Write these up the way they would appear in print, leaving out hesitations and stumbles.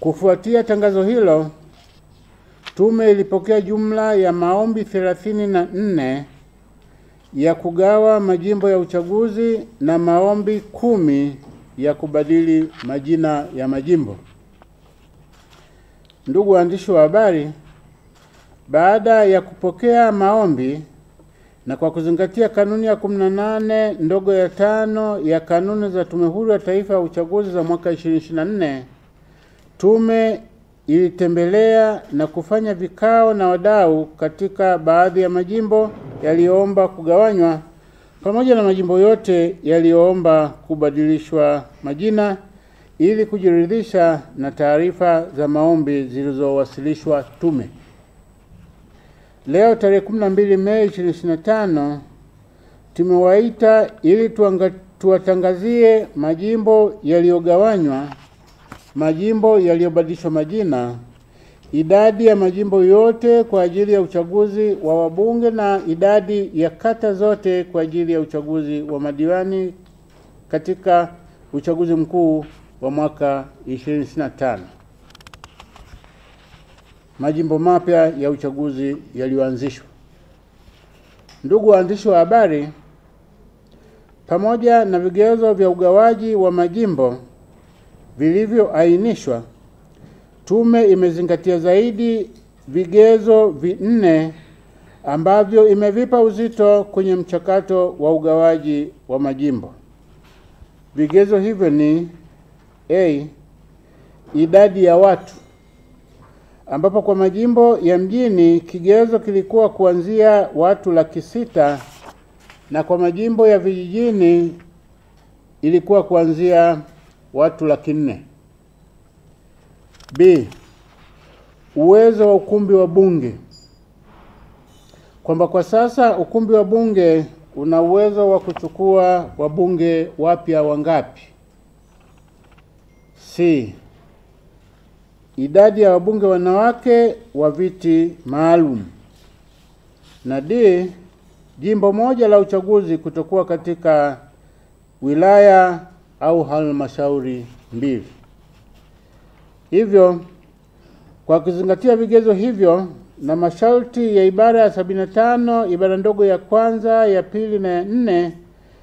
Kufuatia tangazo hilo, tume ilipokea jumla ya maombi 34 ya kugawa majimbo ya uchaguzi na maombi 10 ya kubadili majina ya majimbo. Ndugu waandishi wa habari, baada ya kupokea maombi na kwa kuzingatia kanuni ya 18 ndogo ya 5 ya kanuni za Tume Huru ya Taifa ya Uchaguzi za mwaka 2024, tume ilitembelea na kufanya vikao na wadau katika baadhi ya majimbo yaliyoomba kugawanywa pamoja na majimbo yote yaliyoomba kubadilishwa majina ili kujiridhisha na taarifa za maombi zilizowasilishwa tume. Leo tarehe 12 Mei 2025 tumewaita ili tuwatangazie majimbo yaliyogawanywa, majimbo yaliyobadilishwa majina, idadi ya majimbo yote kwa ajili ya uchaguzi wa wabunge na idadi ya kata zote kwa ajili ya uchaguzi wa madiwani katika uchaguzi mkuu wa mwaka 2025. Majimbo mapya ya uchaguzi yaliyoanzishwa. Ndugu waandishi wa habari, pamoja na vigezo vya ugawaji wa majimbo vilivyoainishwa, tume imezingatia zaidi vigezo 4 ambavyo imevipa uzito kwenye mchakato wa ugawaji wa majimbo. Vigezo hivyo ni A, idadi ya watu, ambapo kwa majimbo ya mjini kigezo kilikuwa kuanzia watu 600,000 na kwa majimbo ya vijijini ilikuwa kuanzia watu 400,000. B, uwezo wa ukumbi wa bunge, kwamba kwa sasa ukumbi wa bunge una uwezo wa kuchukua wabunge wapya wangapi. C, idadi ya wabunge wanawake wa viti maalum. Na D, jimbo moja la uchaguzi kutokuwa katika wilaya au halmashauri 2. Hivyo, kwa kuzingatia vigezo hivyo na masharti ya ibara ya 75 ibara ndogo ya kwanza, ya pili na ya 4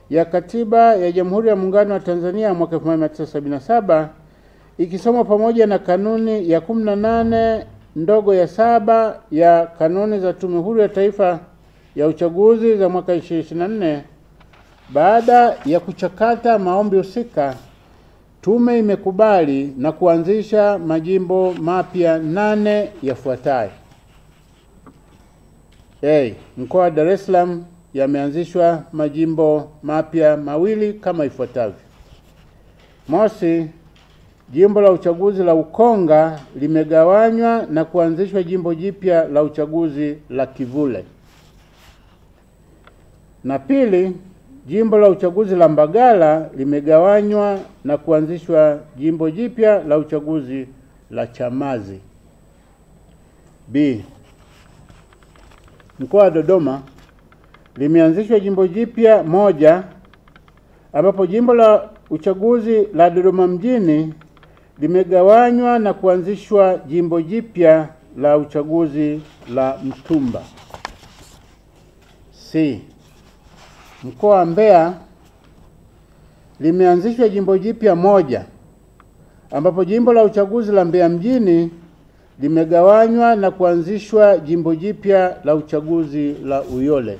ya Katiba ya Jamhuri ya Muungano wa Tanzania mwaka 1977, ikisomwa pamoja na kanuni ya 18 ndogo ya 7 ya kanuni za Tume Huru ya Taifa ya Uchaguzi za mwaka 2024, baada ya kuchakata maombi husika, tume imekubali na kuanzisha majimbo mapya 8 yafuatayo. A, mkoa wa Dar es Salaam yameanzishwa majimbo mapya 2 kama ifuatavyo. Mosi, jimbo la uchaguzi la Ukonga limegawanywa na kuanzishwa jimbo jipya la uchaguzi la Kivule. Na pili, jimbo la uchaguzi la Mbagala limegawanywa na kuanzishwa jimbo jipya la uchaguzi la Chamazi. B, mkoa wa Dodoma limeanzishwa jimbo jipya 1 ambapo jimbo la uchaguzi la Dodoma mjini limegawanywa na kuanzishwa jimbo jipya la uchaguzi la Mtumba. C, mkoa wa Mbeya limeanzishwa jimbo jipya 1 ambapo jimbo la uchaguzi la Mbeya mjini limegawanywa na kuanzishwa jimbo jipya la uchaguzi la Uyole.